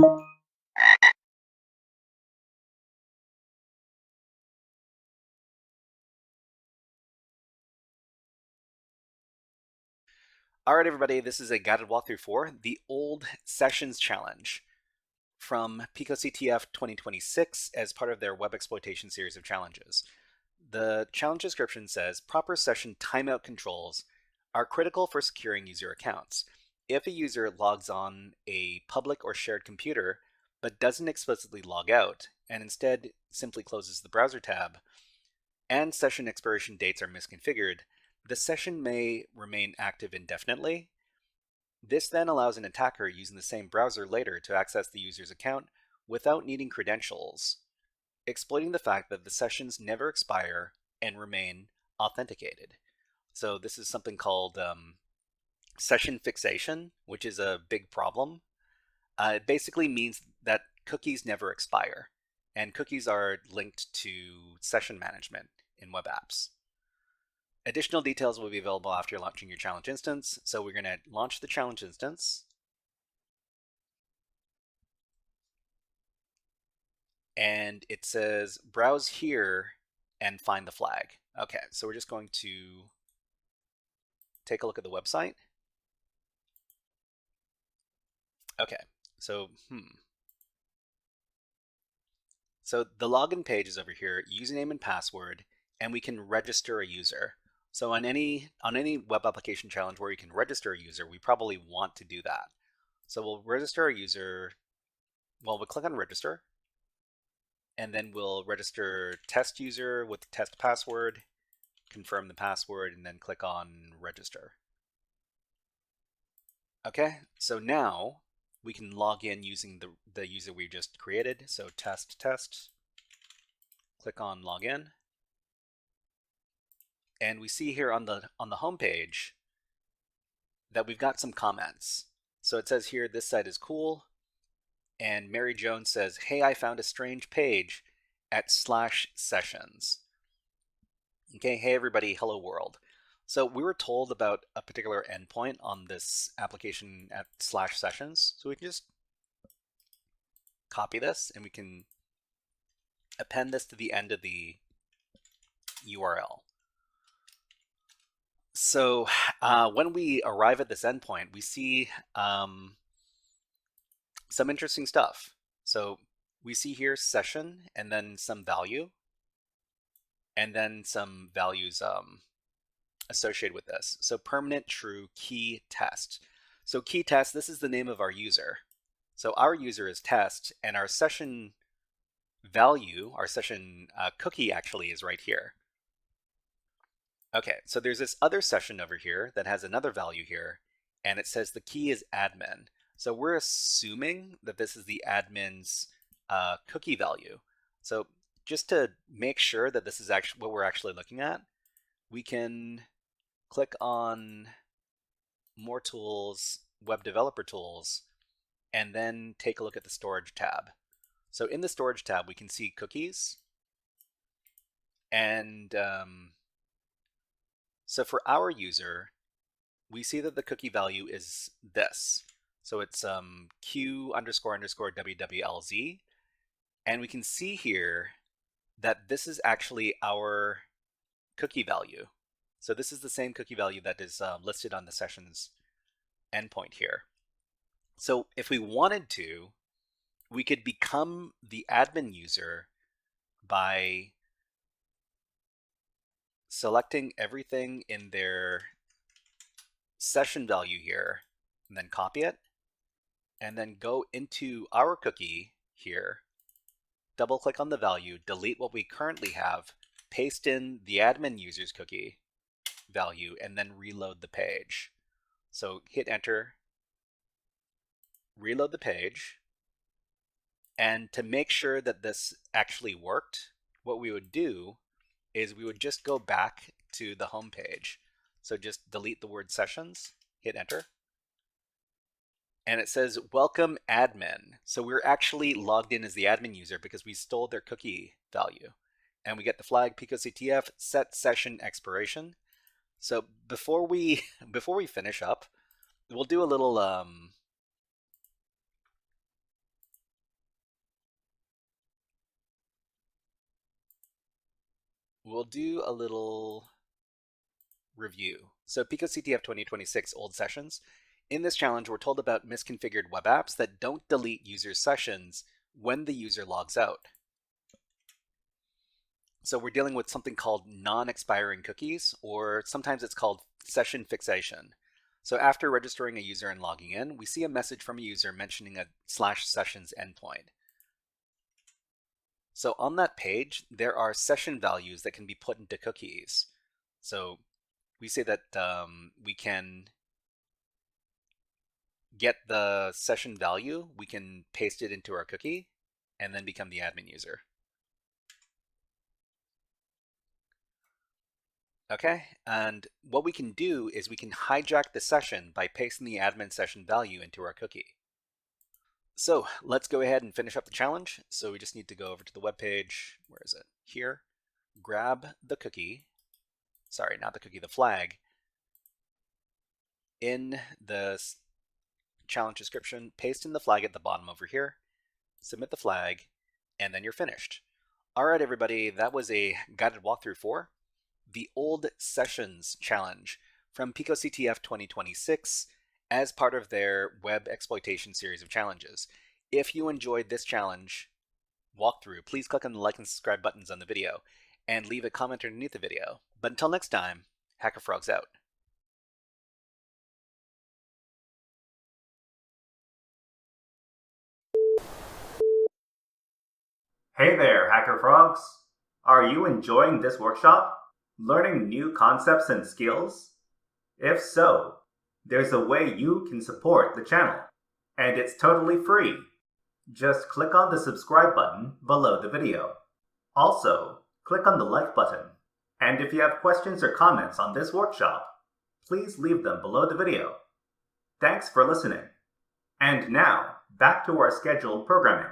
All right, everybody, this is a guided walkthrough for the Old Sessions Challenge from picoCTF 2026 as part of their web exploitation series of challenges. The challenge description says proper session timeout controls are critical for securing user accounts. If a user logs on a public or shared computer but doesn't explicitly log out and instead simply closes the browser tab and session expiration dates are misconfigured, the session may remain active indefinitely. This then allows an attacker using the same browser later to access the user's account without needing credentials, exploiting the fact that the sessions never expire and remain authenticated. So this is something called session fixation, which is a big problem. It basically means that cookies never expire, and cookies are linked to session management in web apps. Additional details will be available after launching your challenge instance. So we're going to launch the challenge instance. And it says browse here and find the flag. Okay, so we're just going to take a look at the website. Okay, so So the login page is over here, username and password, and we can register a user. So on any web application challenge where you can register a user, we probably want to do that. So we'll register a user. Well, we'll click on register, and then we'll register test user with test password, confirm the password, and then click on register. Okay, so now we can log in using the user we just created. So test, click on login. And we see here on the home page that we've got some comments. So it says here, this site is cool. And Mary Jones says, hey, I found a strange page at /sessions. Okay, hey everybody, hello world. So we were told about a particular endpoint on this application at /sessions. So we can just copy this and we can append this to the end of the URL. So when we arrive at this endpoint, we see some interesting stuff. So we see here session and then some value and then some values associated with this. So permanent true key test. So key test, this is the name of our user. So our user is test and our session value, our session cookie actually is right here. Okay, so there's this other session over here that has another value here, and it says the key is admin. So we're assuming that this is the admin's cookie value. So just to make sure that this is actually what we're actually looking at, we can click on More Tools, Web Developer Tools, and then take a look at the Storage tab. So in the Storage tab, we can see cookies, and so for our user, we see that the cookie value is this. So it's Q__WWLZ. And we can see here that this is actually our cookie value. So this is the same cookie value that is listed on the sessions endpoint here. So if we wanted to, we could become the admin user by selecting everything in their session value here, and then copy it, and then go into our cookie here, double click on the value, delete what we currently have, paste in the admin user's cookie value, and then reload the page. So hit enter, reload the page, and to make sure that this actually worked, what we would do is we would just go back to the home page. So just delete the word sessions, hit enter. And it says, welcome admin. So we're actually logged in as the admin user because we stole their cookie value. And we get the flag picoCTF set session expiration. So before we finish up, we'll do a little we'll do a little review. So picoCTF 2026 old sessions. In this challenge, we're told about misconfigured web apps that don't delete user sessions when the user logs out. So we're dealing with something called non-expiring cookies, or sometimes it's called session fixation. So after registering a user and logging in, we see a message from a user mentioning a /sessions endpoint. So on that page, there are session values that can be put into cookies. So we say that we can get the session value, we can paste it into our cookie, and then become the admin user. Okay, and what we can do is we can hijack the session by pasting the admin session value into our cookie. So let's go ahead and finish up the challenge. So we just need to go over to the web page. Where is it? Here. Grab the cookie. Sorry, not the cookie, the flag. In the challenge description, paste in the flag at the bottom over here. Submit the flag, and then you're finished. All right, everybody, that was a guided walkthrough for the Old Sessions Challenge from picoCTF 2026 as part of their web exploitation series of challenges. If you enjoyed this challenge walkthrough, please click on the like and subscribe buttons on the video and leave a comment underneath the video. But until next time, HackerFrogs out. Hey there, HackerFrogs! Are you enjoying this workshop? Learning new concepts and skills? If so, there's a way you can support the channel, and it's totally free. Just click on the subscribe button below the video. Also, click on the like button. And if you have questions or comments on this workshop, please leave them below the video. Thanks for listening. And now, back to our scheduled programming.